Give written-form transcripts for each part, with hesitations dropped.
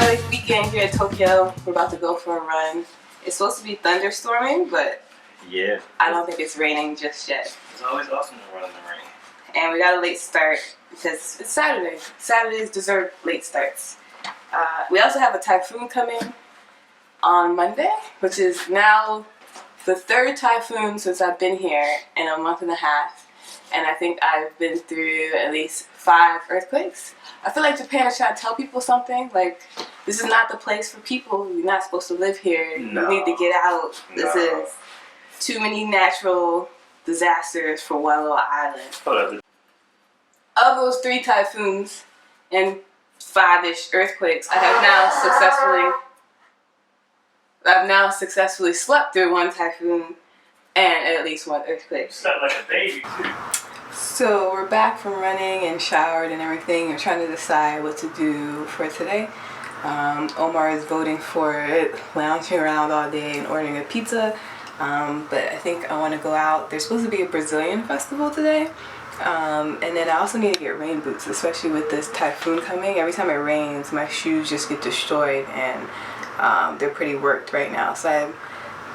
early weekend here in Tokyo. We're about to go for a run. It's supposed to be thunderstorming, but yeah, I don't think it's raining just yet. it's always awesome to run in the rain. And we got a late start because it's Saturday. Saturdays deserve late starts. We also have a typhoon coming on Monday, which is now the third typhoon since I've been here in a month and a half. And I think I've been through at least 5 earthquakes. I feel like Japan is trying to tell people something. Like, this is not the place for people. You're not supposed to live here. No. You need to get out. This is too many natural disasters for one little island. Hold up. Of those 3 typhoons and 5-ish earthquakes, I have now successfully slept through 1 typhoon and at least 1 earthquake. Slept like a baby too. So we're back from running and showered and everything and trying to decide what to do for today. Omar is voting for it, lounging around all day and ordering a pizza. But I think I want to go out. There's supposed to be a Brazilian festival today. And then I also need to get rain boots, especially with this typhoon coming. Every time it rains, my shoes just get destroyed and they're pretty worked right now. So I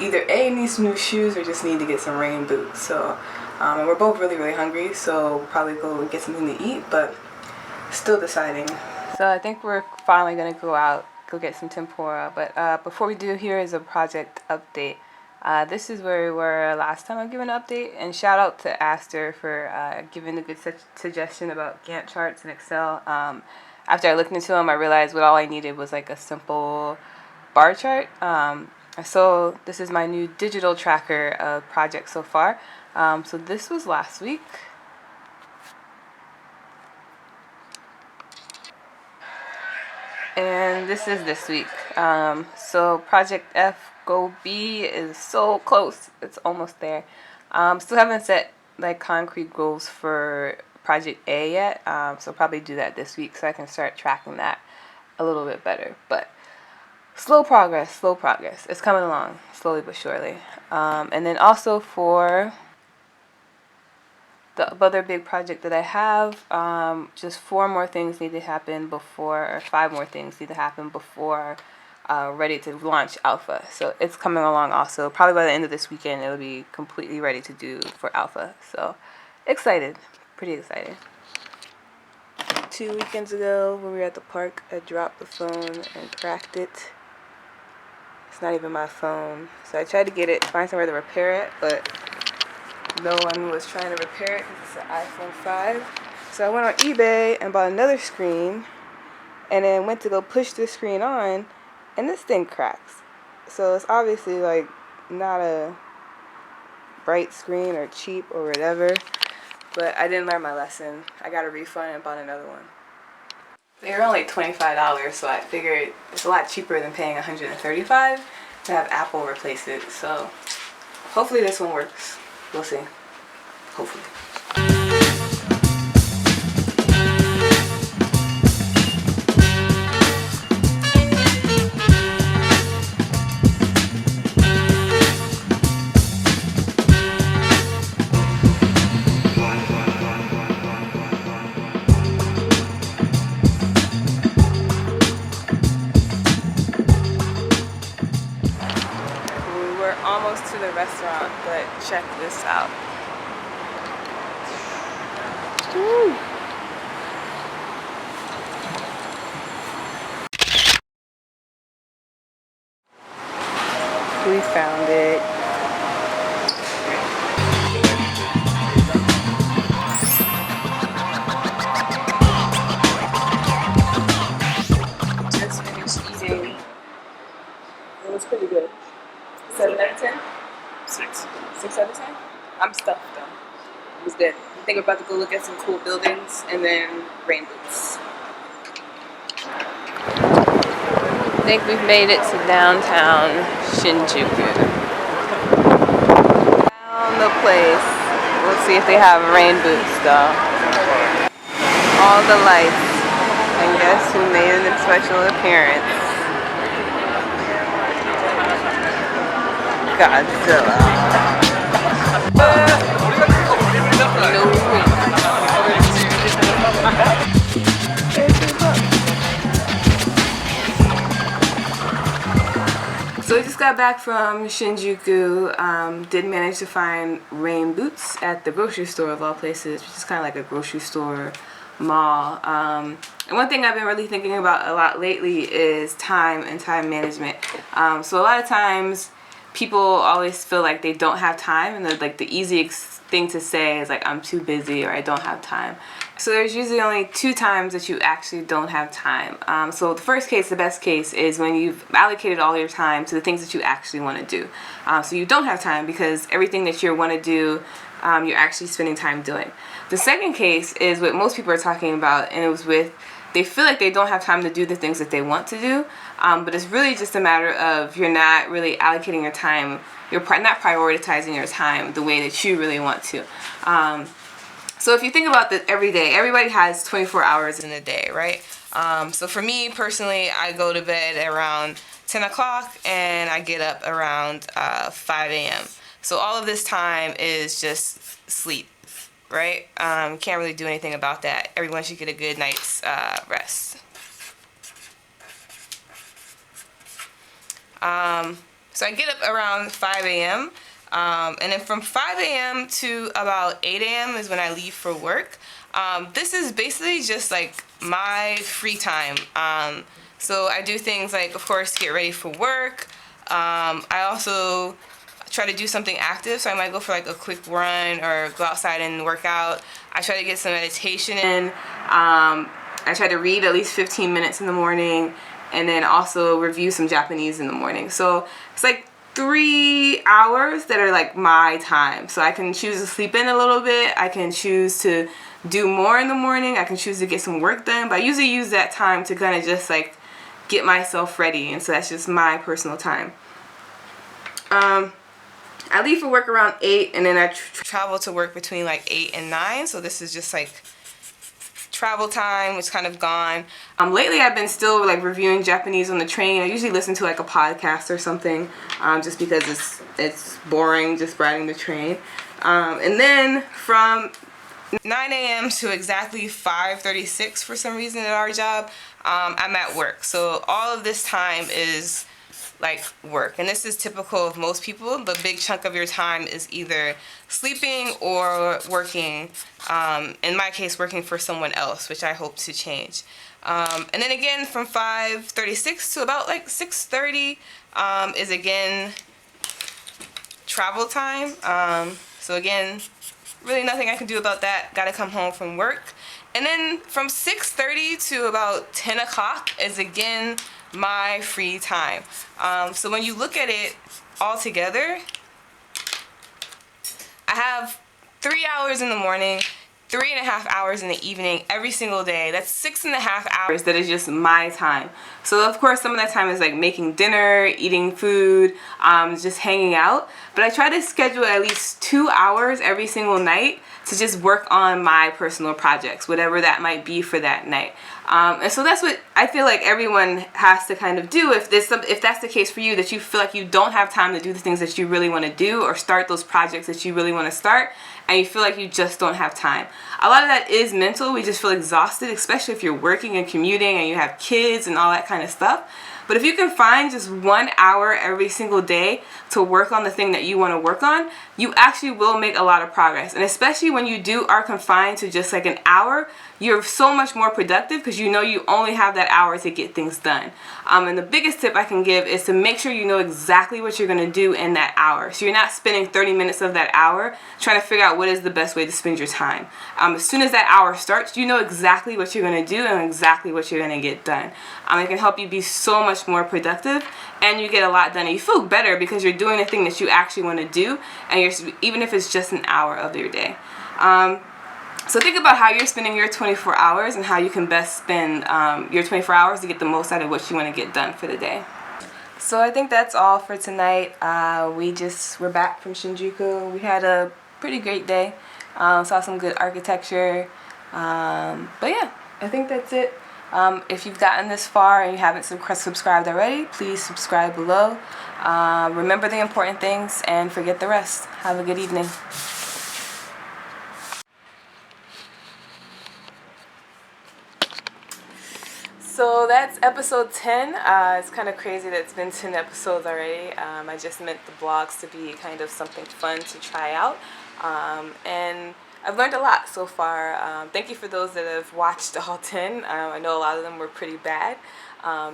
either A, need some new shoes or just need to get some rain boots. So, and we're both really hungry, so we'll probably go and get something to eat, but still deciding. So I think we're finally gonna go out, go get some tempura. But before we do, here is a project update. This is where we were last time I've given an update, and shout out to Aster for giving a good suggestion about Gantt charts in Excel. After I looked into them, I realized what all I needed was like a simple bar chart. So this is my new digital tracker of projects so far. So this was last week. And this is this week. So project F Go B is so close. It's almost there. Still haven't set like concrete goals for project A yet. So probably do that this week so I can start tracking that a little bit better. But slow progress. It's coming along, slowly but surely. And then also for the other big project that I have, just 4 more things need to happen before, or 5 more things need to happen before ready to launch alpha. So it's coming along also. Probably by the end of this weekend, it'll be completely ready to do for alpha. So excited, pretty excited. 2 weekends ago when we were at the park, I dropped the phone and cracked it. It's not even my phone. So I tried to get it, find somewhere to repair it, but no one was trying to repair it because it's an iPhone 5. So I went on eBay and bought another screen and then went to go push this screen on and this thing cracks. So it's obviously like not a bright screen or cheap or whatever, but I didn't learn my lesson. I got a refund and bought another one. They were only $25, so I figured it's a lot cheaper than paying $135 to have Apple replace it. So hopefully this one works. We'll see. Hopefully. We're almost to the restaurant, but check this out. Woo. We found it. Just finished eating. It was pretty good. 7 out of 10? 6. 6 out of 10? I'm stuffed though. It was good. I think we're about to go look at some cool buildings and then rain boots. I think we've made it to downtown Shinjuku. Found the place. Let's see if they have rain boots though. All the lights. And guess who made an special appearance? Godzilla. got back from Shinjuku. Did manage to find rain boots at the grocery store of all places, which is kind of like a grocery store mall. And one thing I've been really thinking about a lot lately is time and time management. So a lot of times people always feel like they don't have time, and the easiest thing to say is like, I'm too busy, or I don't have time. So there's usually only 2 times that you actually don't have time. So the first case, the best case, is when you've allocated all your time to the things that you actually want to do. So you don't have time because everything that you want to do, you're actually spending time doing. The second case is what most people are talking about, and it was with, they feel like they don't have time to do the things that they want to do, but it's really just a matter of you're not really allocating your time, you're not prioritizing your time the way that you really want to. So if you think about this every day, everybody has 24 hours in a day, right? So for me personally, I go to bed around 10 o'clock and I get up around 5 a.m. So all of this time is just sleep, right? Can't really do anything about that. Everyone should get a good night's rest. So I get up around 5 a.m. And then from 5 a.m. to about 8 a.m. is when I leave for work. This is basically just like my free time. So I do things like, of course, get ready for work. I also try to do something active, so I might go for like a quick run or go outside and work out. I try to get some meditation in. I try to read at least 15 minutes in the morning, and then also review some Japanese in the morning. So it's like 3 hours that are like my time. So I can choose to sleep in a little bit, I can choose to do more in the morning, I can choose to get some work done, but I usually use that time to kind of just like get myself ready, and so that's just my personal time. I leave for work around 8, and then I travel to work between like 8 and 9, so this is just like travel time, which kind of gone. Lately I've been still like reviewing Japanese on the train. I usually listen to like a podcast or something, just because it's boring just riding the train. And then from 9 a.m. to exactly 5:36 for some reason at our job, I'm at work. So all of this time is like work, and this is typical of most people. The big chunk of your time is either sleeping or working, in my case working for someone else, which I hope to change. And then again from 5:36 to about like 6:30 is again travel time. So again, really nothing I can do about that. Gotta come home from work. And then from 6:30 to about 10 o'clock is again my free time. So when you look at it all together, I have 3 hours in the morning, 3.5 hours in the evening every single day. That's 6.5 hours that is just my time. So of course some of that time is like making dinner, eating food, just hanging out. But I try to schedule at least 2 hours every single night to just work on my personal projects, whatever that might be for that night. And so that's what I feel like everyone has to kind of do. If that's the case for you, that you feel like you don't have time to do the things that you really want to do, or start those projects that you really want to start, and you feel like you just don't have time. A lot of that is mental. We just feel exhausted, especially if you're working and commuting and you have kids and all that kind of stuff. But if you can find just 1 hour every single day to work on the thing that you want to work on, you actually will make a lot of progress. And especially when you are confined to just like an hour, you're so much more productive because you know you only have that hour to get things done. And the biggest tip I can give is to make sure you know exactly what you're going to do in that hour. So you're not spending 30 minutes of that hour trying to figure out what is the best way to spend your time. As soon as that hour starts, you know exactly what you're going to do and exactly what you're going to get done. It can help you be so much more productive, and you get a lot done, and you feel better because you're doing the thing that you actually want to do, and even if it's just an hour of your day. So think about how you're spending your 24 hours and how you can best spend your 24 hours to get the most out of what you want to get done for the day. So I think that's all for tonight. We're back from Shinjuku. We had a pretty great day. Saw some good architecture. But yeah, I think that's it. If you've gotten this far and you haven't subscribed already, please subscribe below. Remember the important things and forget the rest. Have a good evening. So that's episode 10. It's kind of crazy that it's been 10 episodes already. I just meant the vlogs to be kind of something fun to try out. And I've learned a lot so far. Thank you for those that have watched all 10. I know a lot of them were pretty bad.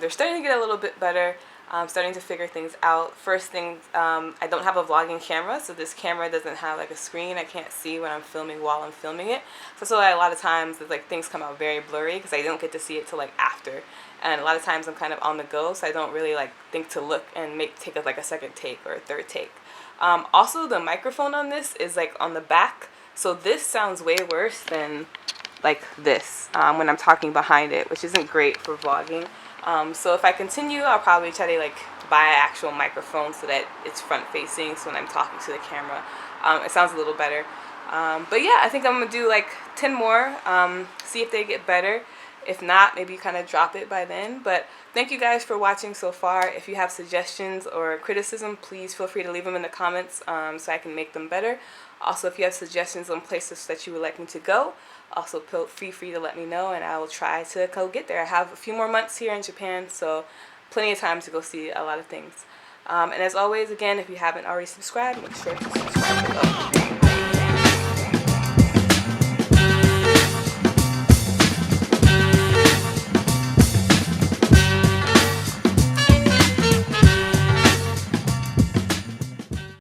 They're starting to get a little bit better. I'm starting to figure things out. First thing, I don't have a vlogging camera, so this camera doesn't have like a screen. I can't see what I'm filming while I'm filming it. So a lot of times like things come out very blurry because I don't get to see it till like after. And a lot of times I'm kind of on the go, so I don't really like think to look and take like a second take or a third take. Also, the microphone on this is like on the back, so this sounds way worse than like this when I'm talking behind it, which isn't great for vlogging. So if I continue, I'll probably try to like buy an actual microphone so that it's front facing, so when I'm talking to the camera, it sounds a little better. But yeah, I think I'm gonna do like 10 more, see if they get better. If not, maybe kind of drop it by then. But thank you guys for watching so far. If you have suggestions or criticism, please feel free to leave them in the comments so I can make them better. Also, if you have suggestions on places that you would like me to go, also feel free to let me know, and I will try to go get there. I have a few more months here in Japan, so plenty of time to go see a lot of things. And as always, again, if you haven't already subscribed, make sure to subscribe below.